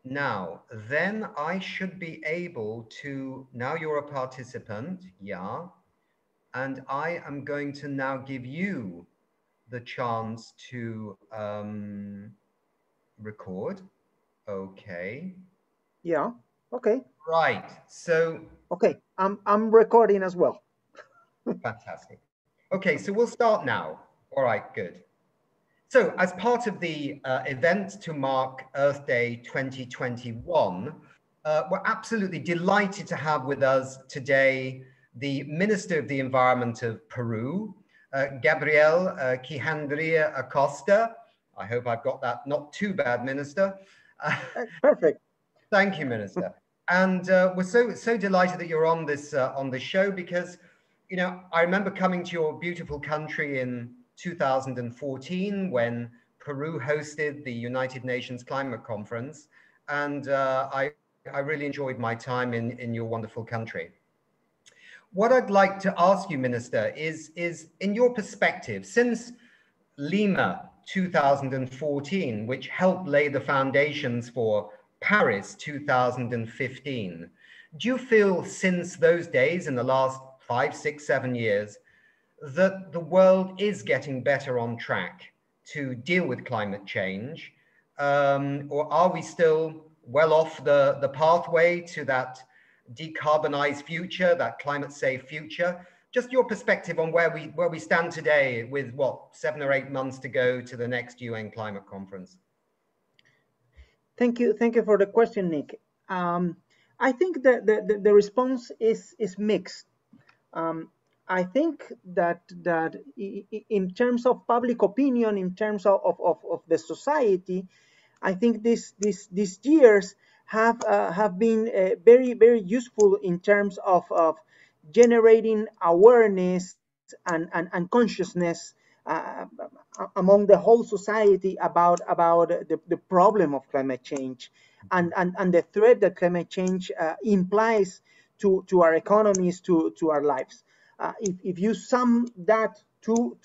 Now, then I should be able to, now you're a participant, yeah, and I am going to now give you the chance to record. Okay. Yeah. Okay. Right. So Okay. I'm recording as well. fantastic. Okay, so we'll start now. All right, good. So, as part of the event to mark Earth Day 2021, we're absolutely delighted to have with us today the Minister of the Environment of Peru, Gabriel Quijandra Acosta. I hope I've got that not too bad, Minister. Perfect. Thank you, Minister. And we're so delighted that you're on this show because, you know, I remember coming to your beautiful country in 2014 when Peru hosted the United Nations Climate Conference, and I really enjoyed my time in your wonderful country. What I'd like to ask you, Minister, is in your perspective, since Lima 2014, which helped lay the foundations for Paris 2015. Do you feel since those days, in the last 5, 6, 7 years, that the world is getting better on track to deal with climate change? Or are we still well off the pathway to that decarbonized future, that climate safe future? Just your perspective on where we stand today with what, 7 or 8 months to go to the next UN climate conference. Thank you for the question, Nick. Um, I think that the response is mixed. Um, I think that in terms of public opinion, in terms of the society, I think these years have been very useful in terms of generating awareness and consciousness among the whole society about the problem of climate change and the threat that climate change implies to our economies, to our lives. If you sum that to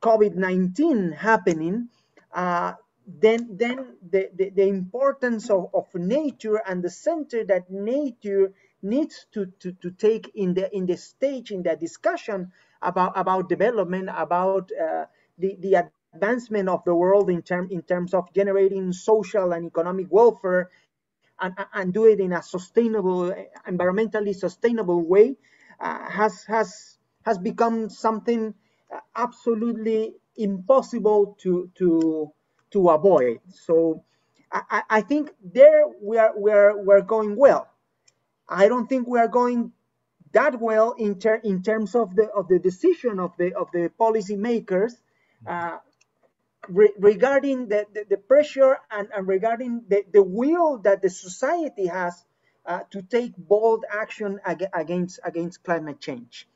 COVID-19 happening, then the importance of nature and the center that nature needs to take in the stage, in the discussion about development, about the advancement of the world in terms of generating social and economic welfare, and do it in a sustainable, environmentally sustainable way, has become something absolutely impossible to avoid. So I think there we're going well. I don't think we are going that well in terms of the decision of the policymakers uh, regarding the pressure and regarding the will that the society has to take bold action against climate change.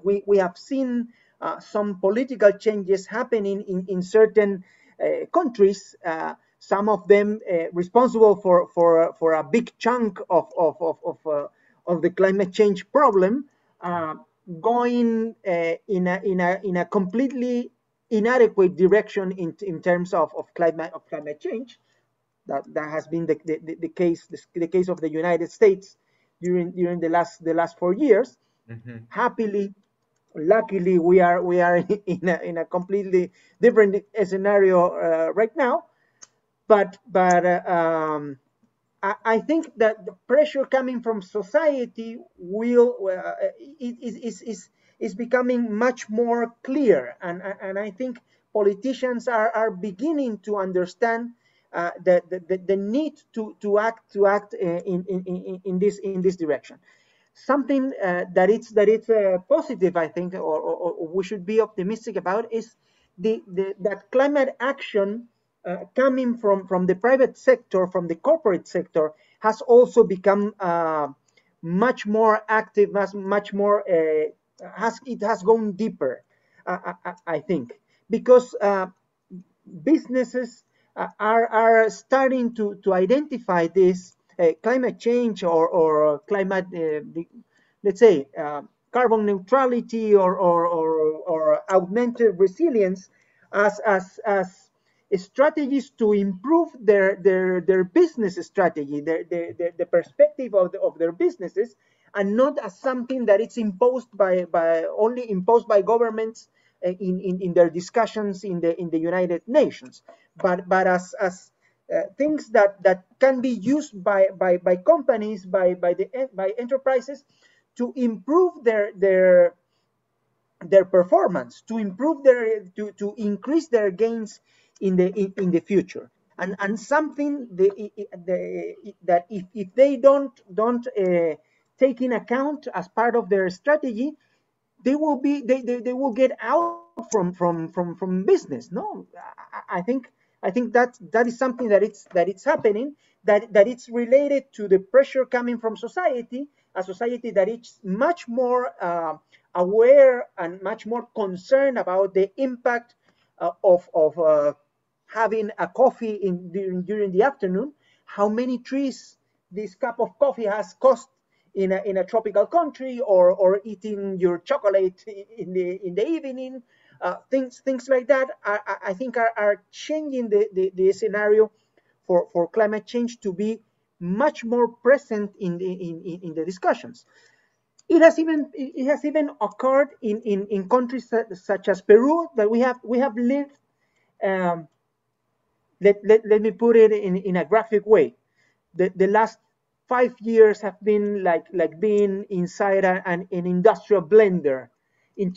We have seen some political changes happening in certain countries, some of them responsible for a big chunk of the climate change problem, going in a completely inadequate direction in terms of climate change. That has been the case of the United States during the last 4 years. Mm-hmm. Happily, luckily, we are in a completely different scenario right now. But I think that the pressure coming from society will is becoming much more clear, and I think politicians are beginning to understand the need to act in this direction. Something that it's positive, I think, or we should be optimistic about, is that climate action coming from the private sector, from the corporate sector, has also become much more active, much more has gone deeper, I think, because businesses are starting to identify this climate change or climate, let's say, carbon neutrality or augmented resilience as strategies to improve their business strategy, the perspective of their businesses, and not as something that it's imposed only imposed by governments in their discussions in the United Nations, but as things that can be used by companies, by enterprises, to improve their performance, to improve to increase their gains in the future, and something that if they don't take in account as part of their strategy, they will get out from business. No, I think that is something that it's happening, that it's related to the pressure coming from society, a society that is much more aware and much more concerned about the impact of having a coffee during the afternoon, how many trees this cup of coffee has cost in a tropical country, or eating your chocolate in the evening. Things like that I think are changing the scenario for climate change to be much more present in the discussions. It has even occurred in countries such as Peru, that we have lived. Um, let me put it in a graphic way. The last 5 years have been like being inside an industrial blender in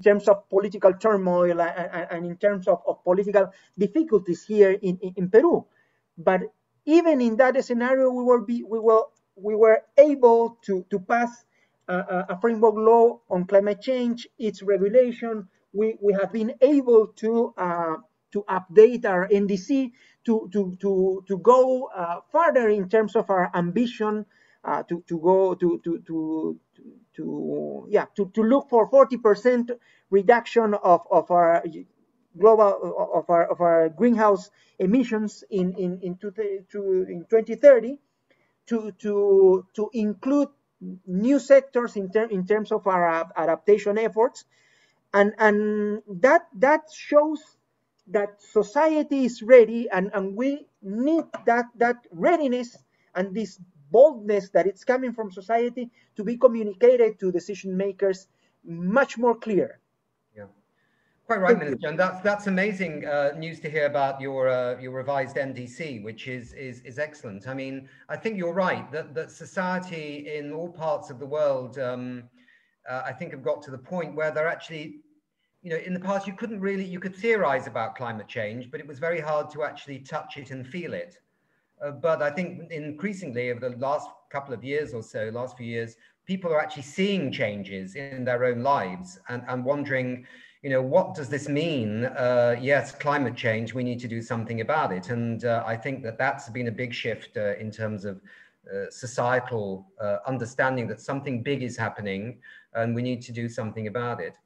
terms of political turmoil, and in terms of political difficulties here in Peru. But even in that scenario, we were able to pass a framework law on climate change, its regulation. We have been able to update our NDC, to go further in terms of our ambition, to look for 40% reduction of our global of our greenhouse emissions in 2030, to include new sectors in terms of our adaptation efforts, and that shows that society is ready, and we need that readiness and this boldness that it's coming from society to be communicated to decision makers much more clear. Yeah, quite right, Minister. And that's amazing news to hear about your revised NDC, which is excellent. I mean, I think you're right that society in all parts of the world, I think, have got to the point where they're actually, in the past, you could theorize about climate change, but it was very hard to actually touch it and feel it. But I think increasingly over the last couple of years or so, last few years, people are actually seeing changes in their own lives and wondering, what does this mean? Yes, climate change, we need to do something about it. And I think that's been a big shift in terms of societal understanding that something big is happening and we need to do something about it.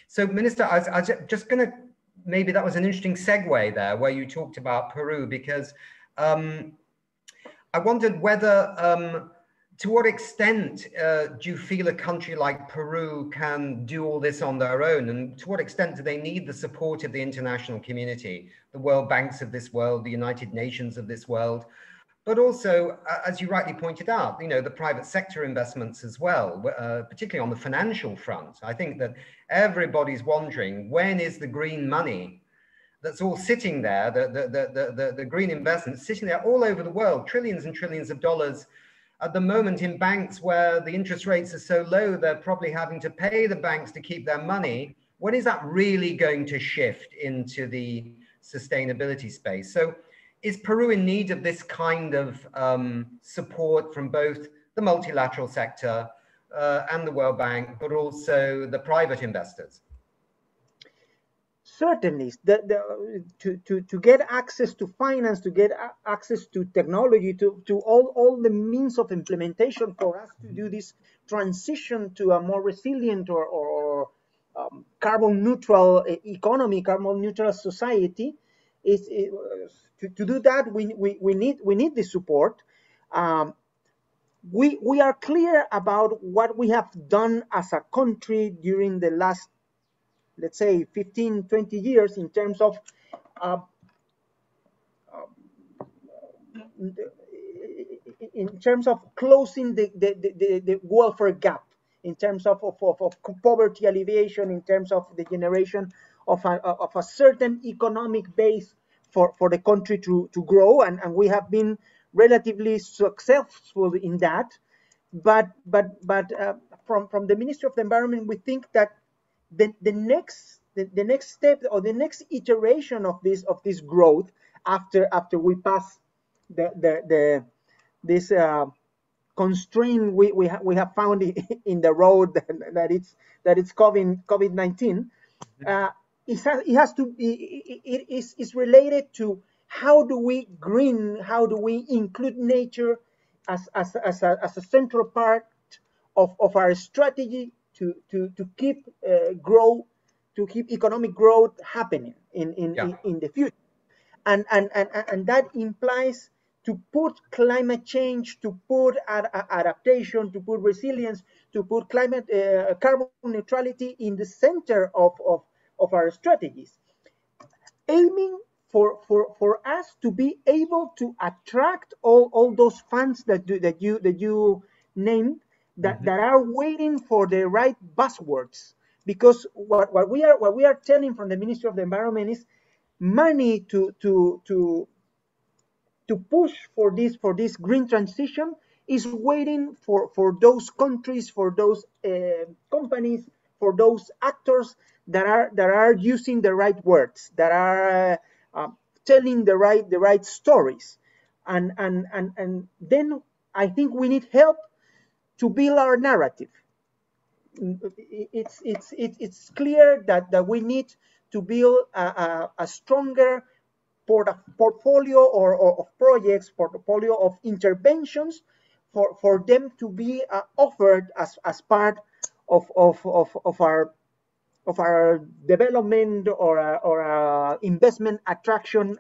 So, Minister, I was just going to, maybe that was an interesting segue there where you talked about Peru, because I wondered whether, to what extent do you feel a country like Peru can do all this on their own? And to what extent do they need the support of the international community, the World Banks of this world, the United Nations of this world? But also, as you rightly pointed out, the private sector investments as well, particularly on the financial front. I think that everybody's wondering, when is the green money that's all sitting there, the green investments sitting there all over the world, trillions and trillions of dollars at the moment in banks where the interest rates are so low, they're probably having to pay the banks to keep their money. When is that really going to shift into the sustainability space? So, is Peru in need of this kind of support from both the multilateral sector and the World Bank, but also the private investors? Certainly, to get access to finance, to get access to technology, to all the means of implementation for us to do this transition to a more resilient or carbon neutral economy, carbon neutral society, to do that, we need the support. We are clear about what we have done as a country during the last, let's say, 15, 20 years in terms of in terms of closing the welfare gap, in terms of poverty alleviation, in terms of the generation of a certain economic base for the country to grow, and we have been relatively successful in that. But from the Ministry of the Environment, we think that the next step or the next iteration of this growth after we pass this constraint we have found in the road that it's COVID-19. It has to be, it is related to how do we include nature as a central part of our strategy to keep economic growth happening in the future. And that implies to put climate change, to put adaptation, to put resilience, to put carbon neutrality in the center of our strategies, aiming for us to be able to attract all those funds that you named, that are waiting for the right buzzwords. Because what we are telling from the Ministry of the Environment is money to push for this green transition is waiting for those countries, for those companies, for those actors that are using the right words, that are telling the right stories, and then I think we need help to build our narrative. It's clear that we need to build a stronger portfolio of projects, portfolio of interventions for them to be offered as part of our development or investment attraction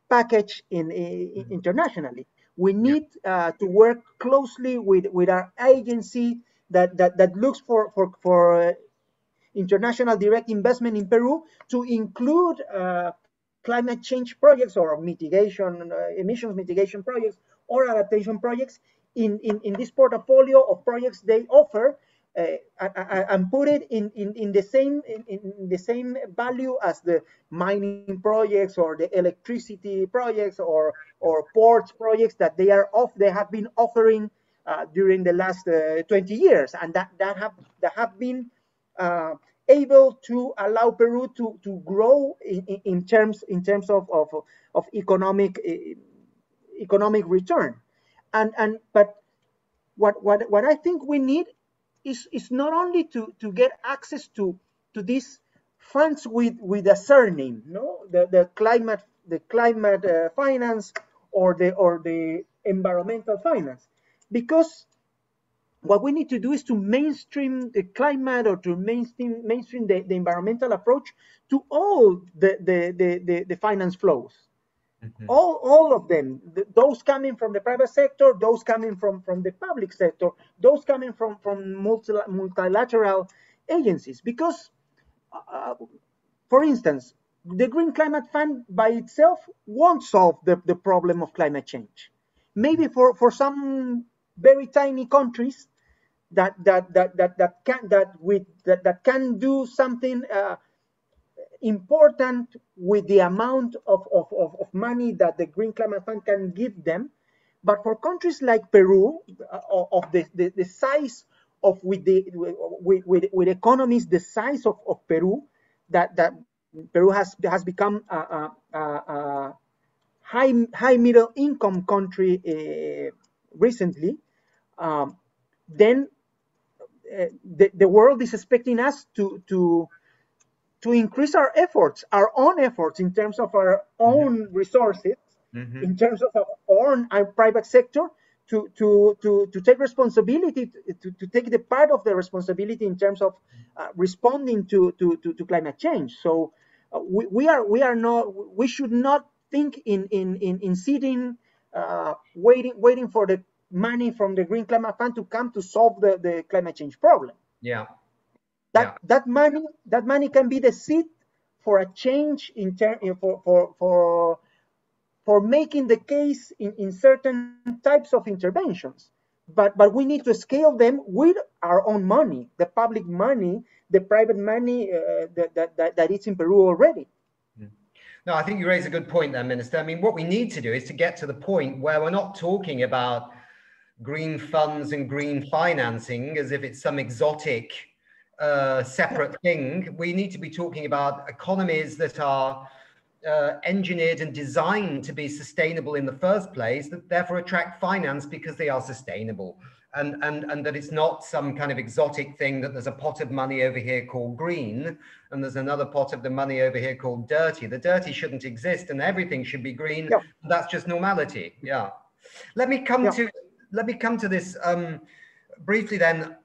package internationally. We need to work closely with our agency that looks for international direct investment in Peru, to include climate change projects or mitigation, emissions mitigation projects or adaptation projects in this portfolio of projects they offer, and put it in the same value as the mining projects or the electricity projects or ports projects that they have been offering during the last 20 years, and that have been able to allow Peru to grow in terms of economic return. But what I think we need is not only to get access to these funds with a surname, no, the climate finance or the environmental finance, because what we need to do is to mainstream the climate, or to mainstream the environmental approach to all the finance flows. All of them, those coming from the private sector, those coming from the public sector, those coming from multilateral agencies. Because, for instance, the Green Climate Fund by itself won't solve the problem of climate change. Maybe for some very tiny countries that can do something important with the amount of money that the Green Climate Fund can give them. But for countries like Peru, of the size of with economies the size of Peru, that Peru has become a high middle income country recently, then the world is expecting us to increase our efforts, our own efforts, in terms of our own resources, in terms of our private sector, to take responsibility, to take the part of the responsibility in terms of responding to climate change. So we should not think in sitting, waiting for the money from the Green Climate Fund to come to solve the climate change problem. That money can be the seed for a change for for making the case in certain types of interventions. But we need to scale them with our own money, the public money, the private money that is in Peru already. No, I think you raise a good point there, Minister. I mean, what we need to do is to get to the point where we're not talking about green funds and green financing as if it's some exotic separate thing. We need to be talking about economies that are engineered and designed to be sustainable in the first place, that therefore attract finance because they are sustainable. And that it's not some kind of exotic thing that there's a pot of money over here called green and there's another pot of the money over here called dirty. The dirty shouldn't exist and everything should be green. Yeah. That's just normality. Yeah. Let me come to this briefly then.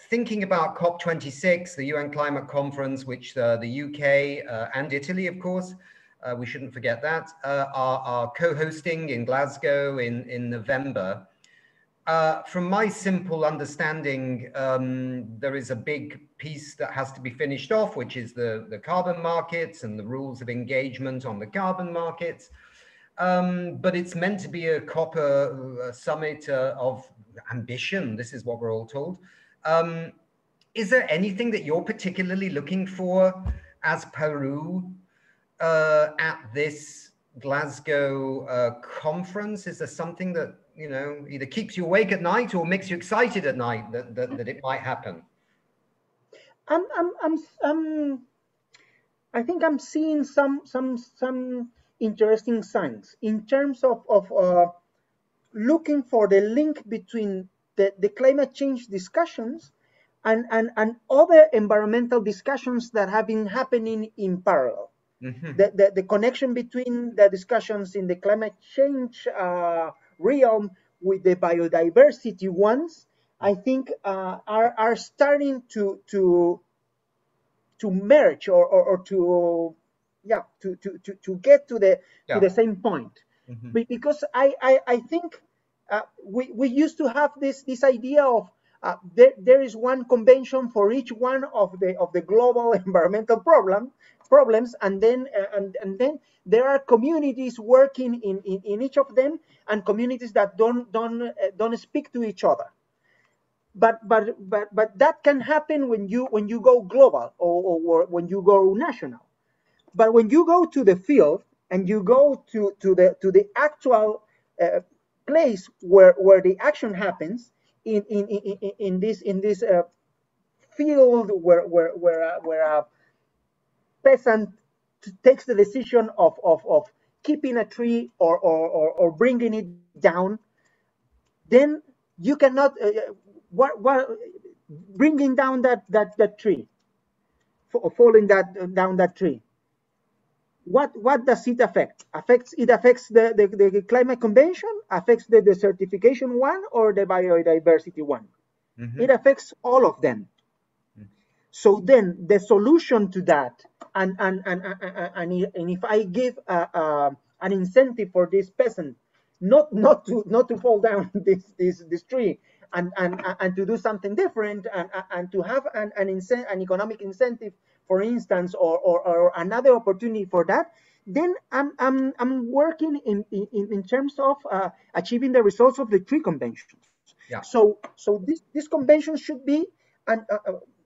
Thinking about COP26, the UN Climate Conference, which the UK and Italy, of course, we shouldn't forget that, are co-hosting in Glasgow in November. From my simple understanding, there is a big piece that has to be finished off, which is the carbon markets and the rules of engagement on the carbon markets. But it's meant to be a COP summit of ambition. This is what we're all told. Is there anything that you're particularly looking for as Peru at this Glasgow conference? Is there something that, you know, either keeps you awake at night or makes you excited at night that it might happen? I think I'm seeing some interesting signs in terms of looking for the link between the climate change discussions and other environmental discussions that have been happening in parallel. Mm-hmm. The connection between the discussions in the climate change realm with the biodiversity ones, I think are starting to merge or to get to the same point. Mm-hmm. Because I think we used to have this idea of there is one convention for each one of the global environmental problems, and then there are communities working in each of them, and communities that don't speak to each other. But that can happen when you go global or when you go national. But when you go to the field and you go to the actual place where the action happens in this field where a peasant takes the decision of keeping a tree or bringing it down, then you cannot bringing down that tree, falling down that tree. What does it affect? It affects the climate convention, affects the desertification one, or the biodiversity one. Mm-hmm. It affects all of them. Mm-hmm. So then the solution to that, and if I give an incentive for this peasant not to fall down this tree and to do something different and to have an economic incentive, for instance, or another opportunity for that, then I'm working in terms of achieving the results of the tree conventions. Yeah. So this convention should be, and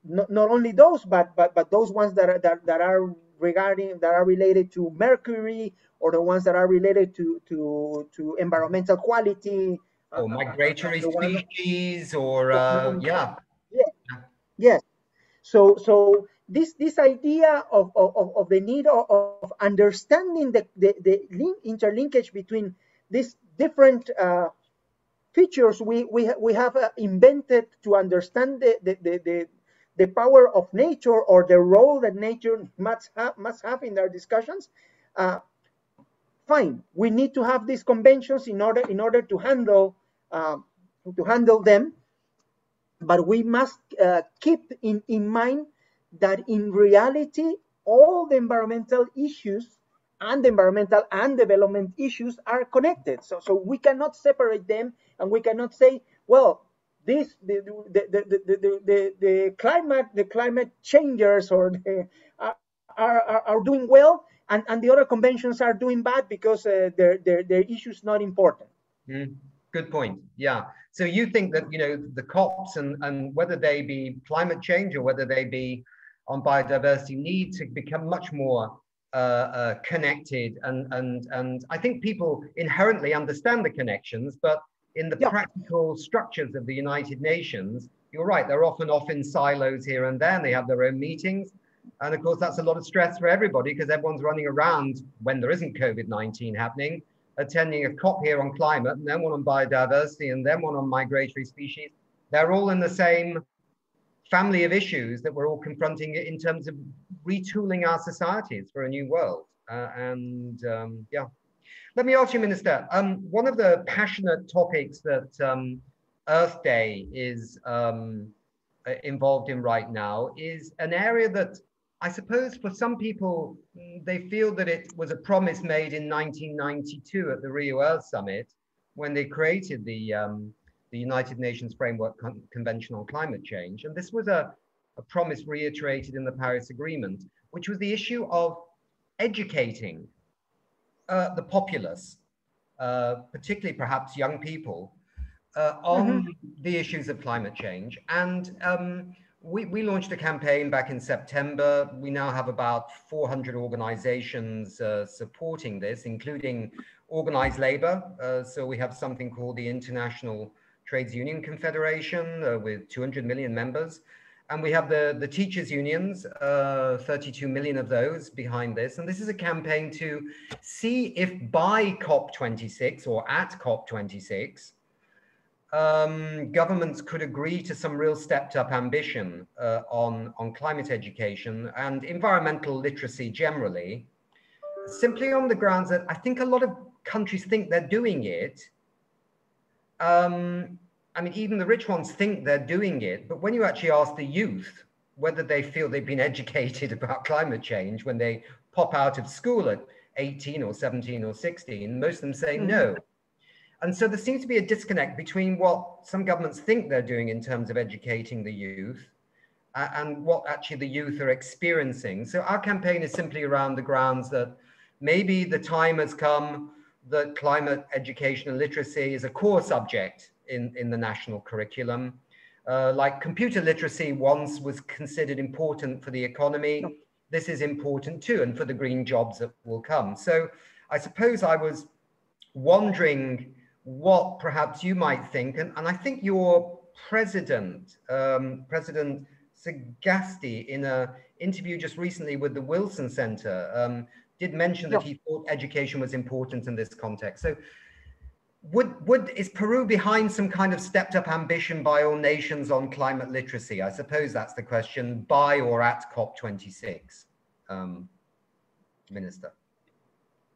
not only those, but those ones that are related to mercury, or the ones that are related to environmental quality, or migratory species, or yeah. Yes. So this idea of the need of understanding the interlinkage between these different features we have invented to understand the power of nature, or the role that nature must have in our discussions. Fine, we need to have these conventions in order to handle them. But we must keep in mind that in reality, all the environmental issues and the environmental and development issues are connected. So we cannot separate them, and we cannot say, well, the climate changers are doing well, and the other conventions are doing bad because their issue is not important. Good point. Yeah. So you think that, you know, the COPs and whether they be climate change or whether they be on biodiversity need to become much more connected, and I think people inherently understand the connections, but in the Yeah. practical structures of the United Nations, you're right, they're often off in silos here and there, and they have their own meetings. And of course, that's a lot of stress for everybody because everyone's running around when there isn't COVID-19 happening, attending a COP here on climate, and then one on biodiversity, and then one on migratory species. They're all in the same family of issues that we're all confronting in terms of retooling our societies for a new world. Yeah. Let me ask you, Minister, one of the passionate topics that Earthday is involved in right now is an area that I suppose for some people, they feel that it was a promise made in 1992 at the Rio Earth Summit when they created the United Nations Framework Convention on Climate Change. And this was a promise reiterated in the Paris Agreement, which was the issue of educating the populace, particularly perhaps young people, on the issues of climate change. And we launched a campaign back in September. We now have about 400 organizations supporting this, including organized labor. So we have something called the International Trades Union Confederation with 200 million members. And we have the teachers' unions, 32 million of those behind this. And this is a campaign to see if by COP26 or at COP26, governments could agree to some real stepped up ambition on climate education and environmental literacy generally, simply on the grounds that I think a lot of countries think they're doing it. I mean, even the rich ones think they're doing it, but when you actually ask the youth whether they feel they've been educated about climate change when they pop out of school at 18 or 17 or 16, most of them say no. And so there seems to be a disconnect between what some governments think they're doing in terms of educating the youth and what actually the youth are experiencing. So our campaign is simply around the grounds that maybe the time has come that climate education and literacy is a core subject in the national curriculum. Like computer literacy once was considered important for the economy. This is important too, and for the green jobs that will come. So I suppose I was wondering what perhaps you might think, and I think your president, President Sagasti, in an interview just recently with the Wilson Center, did mention that he thought education was important in this context. So is Peru behind some kind of stepped up ambition by all nations on climate literacy? I suppose that's the question, by or at COP26, Minister.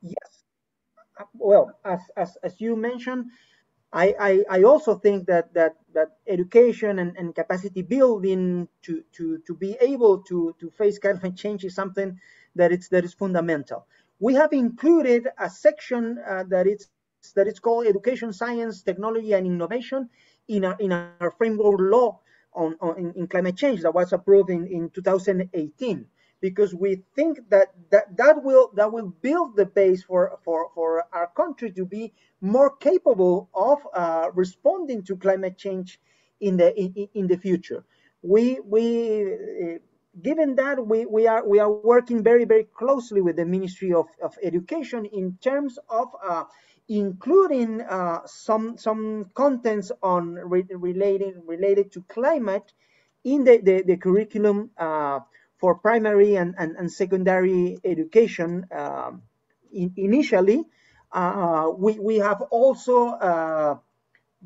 Yes. Well, as you mentioned, I also think that education and capacity building to be able to face climate change is something that is fundamental. We have included a section that it's called Education, Science, Technology, and Innovation in our framework law in climate change that was approved in 2018. Because we think that will build the base for our country to be more capable of responding to climate change in the future. Given that we are working very closely with the Ministry of Education in terms of including some contents on related to climate in the curriculum for primary and secondary education. Initially, we have also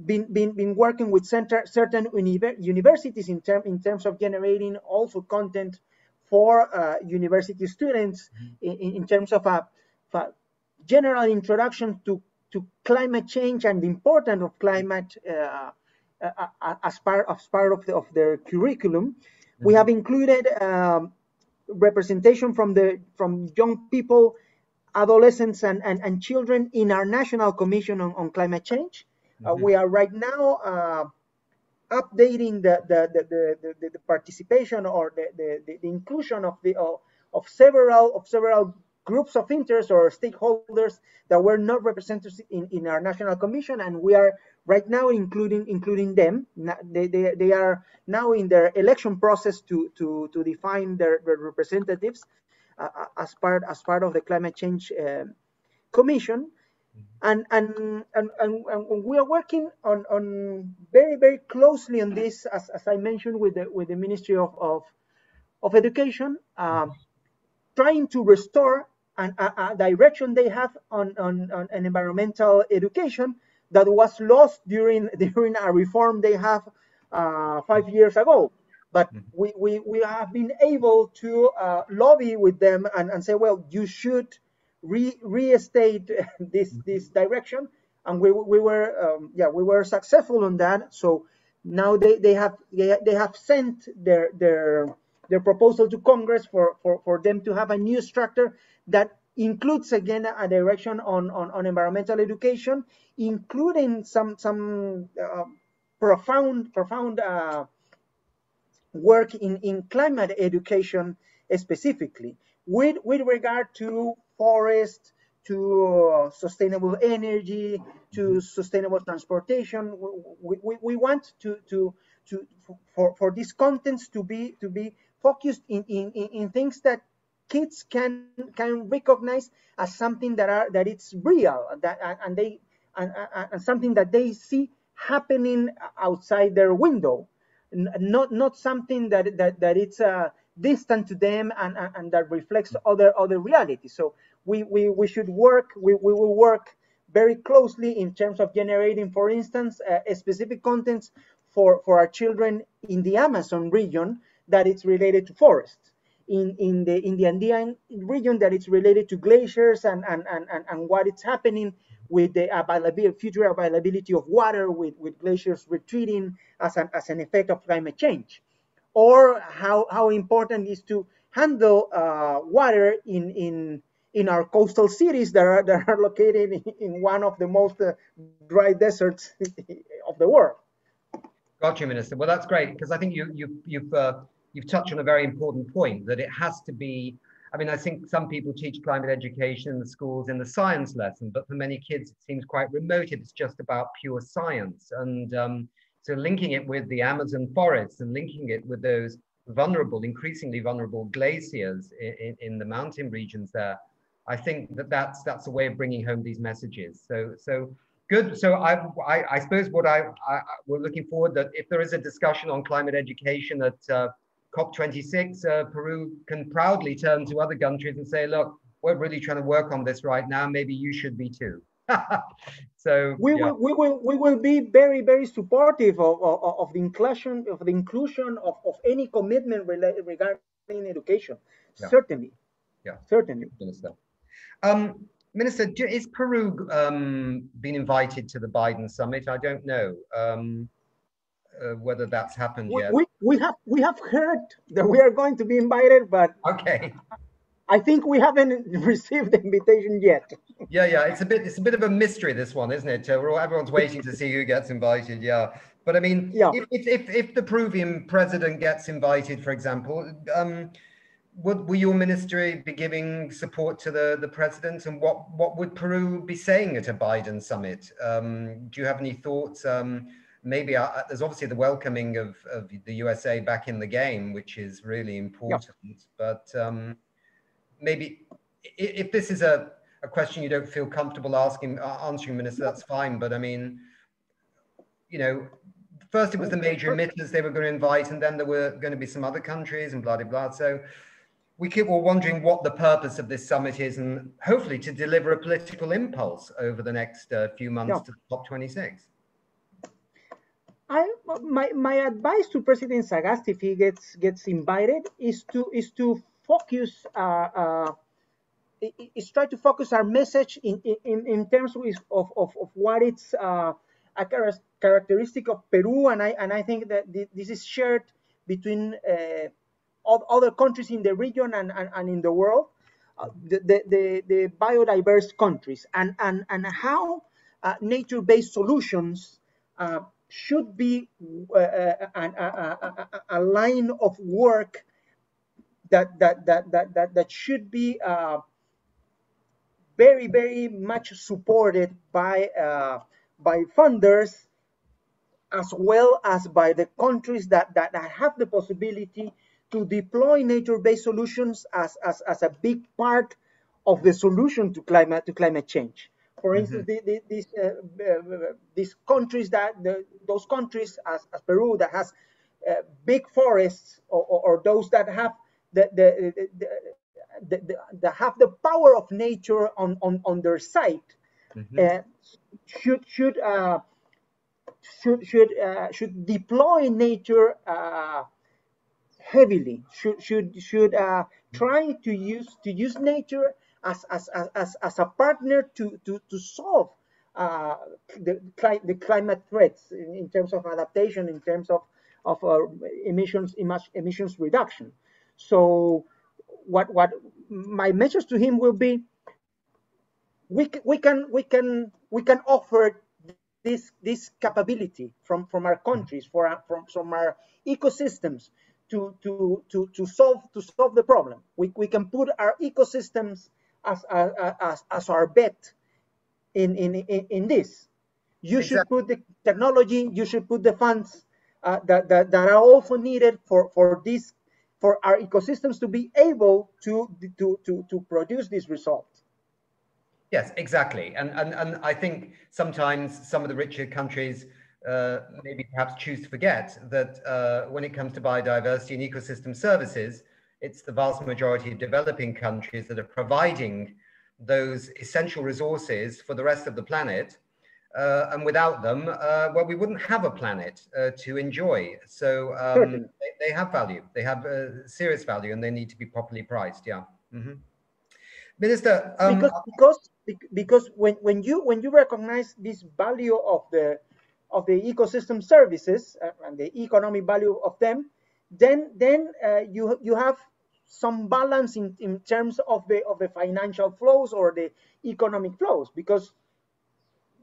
been working with certain universities in terms of generating also content for university students in terms of a general introduction to climate change and the importance of climate as part of their curriculum. We have included representation from young people, adolescents, and children in our National Commission on Climate Change. We are right now updating the participation or the inclusion of several groups of interest or stakeholders that were not represented in our national commission, and we are right now including them. They are now in their election process to define their representatives as part of the climate change commission. And we are working on very closely on this, as I mentioned, with the Ministry of Education, trying to restore a direction they have on environmental education that was lost during a reform they have 5 years ago. But we have been able to lobby with them and say, well, you should restate this direction, and we were successful on that. So now they have sent their proposal to Congress for them to have a new structure that includes again a direction on environmental education, including some profound work in climate education specifically, with regard to forest, to sustainable energy, to sustainable transportation. We want for these contents to be focused in things that kids can recognize as something that it's real, and something that they see happening outside their window, not something that it's distant to them and that reflects other realities. So we should work. We will work very closely in terms of generating, for instance, specific contents for our children in the Amazon region that it's related to forests, in the Andean region that it's related to glaciers and what is happening with the future availability of water, with glaciers retreating as an effect of climate change, or how important it is to handle water in our coastal cities that are located in one of the most dry deserts of the world. Got you, Minister. Well, that's great, because I think you've touched on a very important point, that it has to be. I mean, I think some people teach climate education in the schools in the science lesson, but for many kids, it seems quite remote if it's just about pure science. And so linking it with the Amazon forests and linking it with those increasingly vulnerable glaciers in the mountain regions there, I think that's a way of bringing home these messages. So good. So I suppose we're looking forward that if there is a discussion on climate education at COP26, Peru can proudly turn to other countries and say, look, we're really trying to work on this right now. Maybe you should be too. So we will be very supportive of the inclusion of any commitment regarding education. Yeah. Certainly. Yeah. Certainly. Minister. Minister, is Peru been invited to the Biden summit? I don't know whether that's happened yet. We have heard that we are going to be invited, but okay, I think we haven't received the invitation yet. Yeah. It's a bit of a mystery, this one, isn't it? Everyone's waiting to see who gets invited. Yeah, but I mean, if the Peruvian president gets invited, for example, will your ministry be giving support to the president, and what would Peru be saying at a Biden summit? Do you have any thoughts? Maybe there's obviously the welcoming of the USA back in the game, which is really important. But maybe if this is a question you don't feel comfortable answering, Minister, that's fine. But I mean, first it was the major emitters they were going to invite, and then there were going to be some other countries and blah, blah, blah. So we keep all wondering what the purpose of this summit is, and hopefully to deliver a political impulse over the next few months to COP26. My advice to President Sagasti, if he gets invited, is to focus is try to focus our message in terms of what it's a characteristic of Peru, and I think that this is shared between other countries in the region and in the world, the biodiverse countries, and how nature-based solutions should be a line of work that should be very, very much supported by funders, as well as by the countries that have the possibility to deploy nature-based solutions as a big part of the solution to climate change. For instance, these countries those countries as Peru that has big forests, or those that have the, the, that have the power of nature on their side, uh, should should uh, should deploy nature heavily. Should try to use nature as a partner to solve uh, the climate threats in terms of adaptation, in terms of emissions reduction. So what my message to him will be: we can offer this capability from our countries, from our ecosystems, to solve the problem. We can put our ecosystems as our bet in this. You should Exactly. put the technology, you should put the funds that are also needed for this, for our ecosystems to be able to produce these results. Yes, exactly. And I think sometimes some of the richer countries maybe perhaps choose to forget that when it comes to biodiversity and ecosystem services, it's the vast majority of developing countries that are providing those essential resources for the rest of the planet. And without them, well, we wouldn't have a planet to enjoy. So Certainly. they have value. They have serious value, and they need to be properly priced. Yeah. Minister, Because when you recognize this value of the ecosystem services, and the economic value of them, then you have some balance in terms of the financial flows or the economic flows, because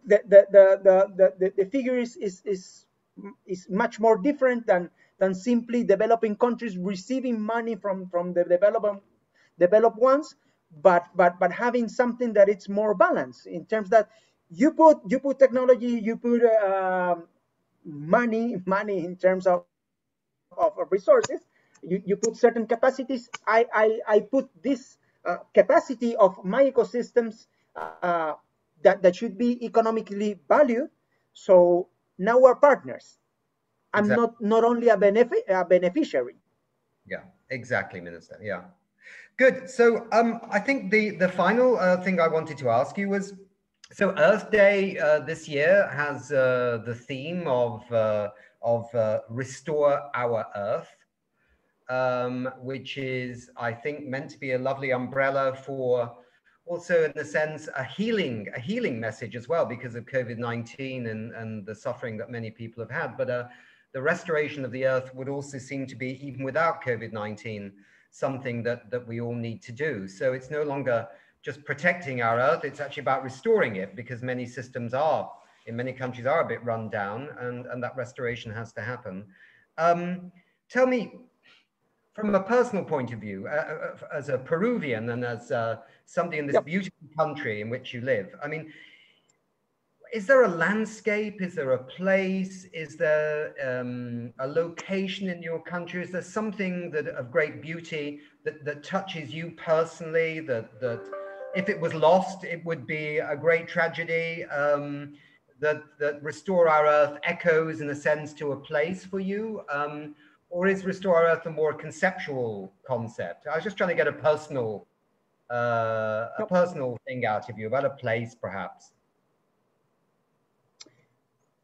the figure is much more different than simply developing countries receiving money from the developed ones, but having something that it's more balanced, in terms that you put technology, you put money in terms of resources, you put certain capacities. I put this capacity of my ecosystems, that should be economically valued. So now we're partners. I'm exactly. not only a beneficiary. Yeah, exactly, Minister. Yeah. Good. So I think the final thing I wanted to ask you was, so Earth Day this year has the theme of restore our Earth, which is, I think, meant to be a lovely umbrella for also, in a sense, a healing message as well, because of COVID-19 and the suffering that many people have had. But the restoration of the Earth would also seem to be, even without COVID-19, something that we all need to do. So it's no longer just protecting our Earth, it's actually about restoring it, because many systems in many countries are a bit run down, and that restoration has to happen. Tell me, from a personal point of view, as a Peruvian and as somebody in this Yep. beautiful country in which you live, I mean, is there a landscape? Is there a place? Is there a location in your country? Is there something that of great beauty that touches you personally? That if it was lost, it would be a great tragedy. That restore our Earth echoes in a sense to a place for you. Or is restore our Earth a more conceptual concept? I was just trying to get a Yep. personal thing out of you about a place, perhaps.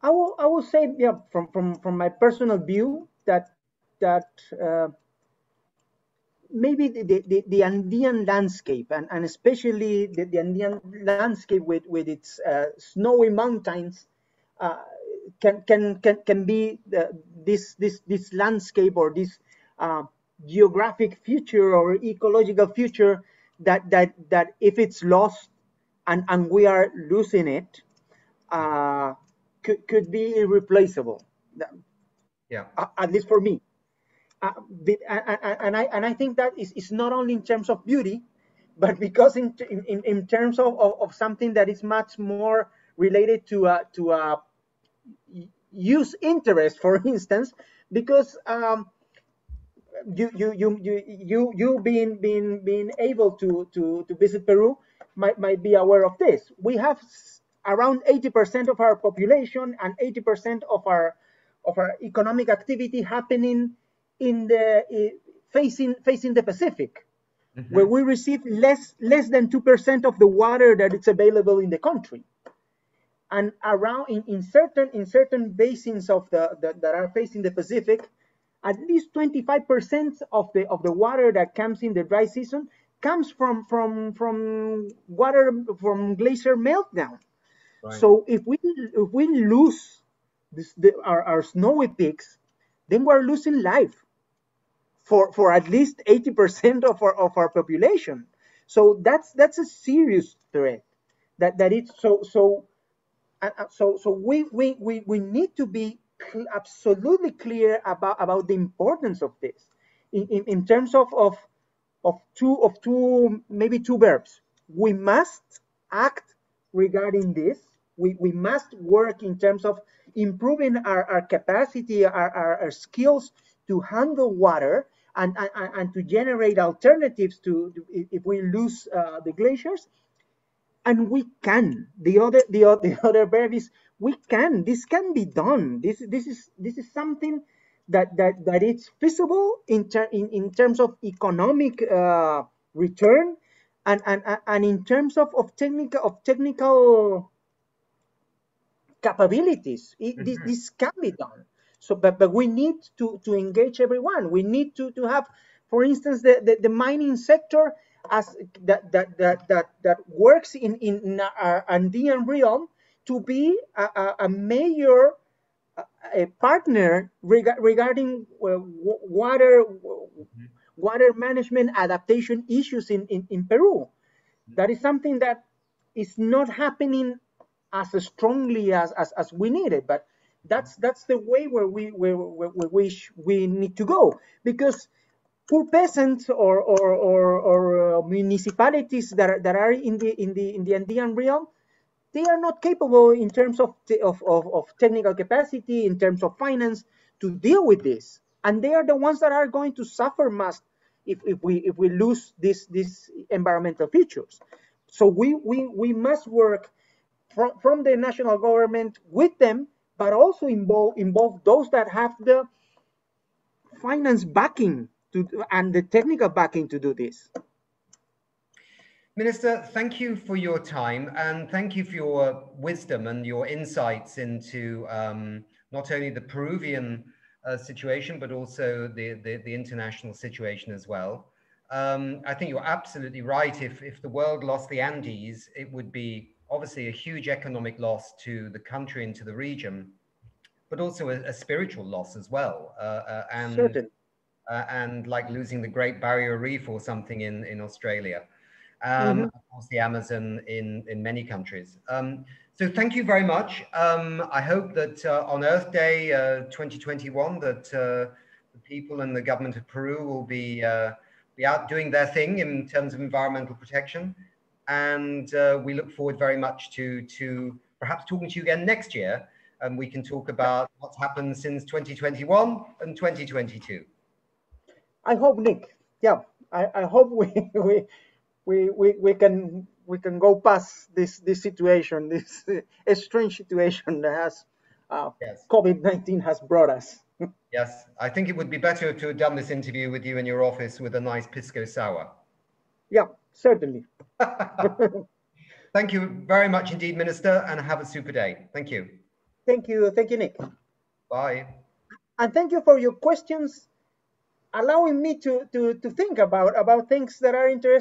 I will say, yeah, from my personal view, that maybe the Andean landscape, and especially the Andean landscape with its snowy mountains, uh, can be this landscape, or this uh, geographic future or ecological future, that if it's lost, and we are losing it, uh, could be irreplaceable, Yeah. at least for me. And I think that is not only in terms of beauty, but because in terms of something that is much more related to use interest, for instance, because you being able to visit Peru might be aware of this. We have around 80% of our population and 80% of our economic activity happening in the facing the Pacific, where we receive less than 2% of the water that is available in the country. And around in certain basins of that are facing the Pacific, at least 25% of the water that comes in the dry season comes from water from glacier meltdown. Right. So if we lose our snowy peaks, then we're losing life for at least 80% of our population. So that's a serious threat. That it's so we need to be absolutely clear about the importance of this in terms of two maybe two verbs. We must act regarding this. We must work in terms of improving our capacity, our skills to handle water and to generate alternatives to if we lose the glaciers. And we can. The other verb is we can. This can be done. This is something that it's feasible in terms of economic return and in terms of technical capabilities. This can be done. So, but we need to engage everyone. We need to have, for instance, the mining sector as that works in our Andean realm to be a major a partner regarding water management adaptation issues in Peru. That is something that is not happening as strongly as we need it, but that's the way where we need to go, because poor peasants or municipalities that are in the Andean realm, they are not capable in terms of technical capacity, in terms of finance, to deal with this, and they are the ones that are going to suffer most if we lose these environmental features. So we must work from the national government with them, but also involve those that have the finance backing and the technical backing to do this. Minister, thank you for your time, and thank you for your wisdom and your insights into not only the Peruvian situation, but also the international situation as well. I think you're absolutely right. If the world lost the Andes, it would be obviously a huge economic loss to the country and to the region, but also a spiritual loss as well. And like losing the Great Barrier Reef or something in Australia. Of course, the Amazon in many countries. So thank you very much. I hope that on Earth Day 2021, that the people and the government of Peru will be out doing their thing in terms of environmental protection. And we look forward very much to perhaps talking to you again next year. And we can talk about what's happened since 2021 and 2022. I hope, Nick. Yeah, I hope we can go past this situation, this strange situation that has yes. COVID-19 has brought us. Yes, I think it would be better to have done this interview with you in your office with a nice pisco sour. Yeah, certainly. Thank you very much indeed, Minister, and have a super day. Thank you. Thank you, Nick. Bye. And thank you for your questions, allowing me to think about things that are interesting.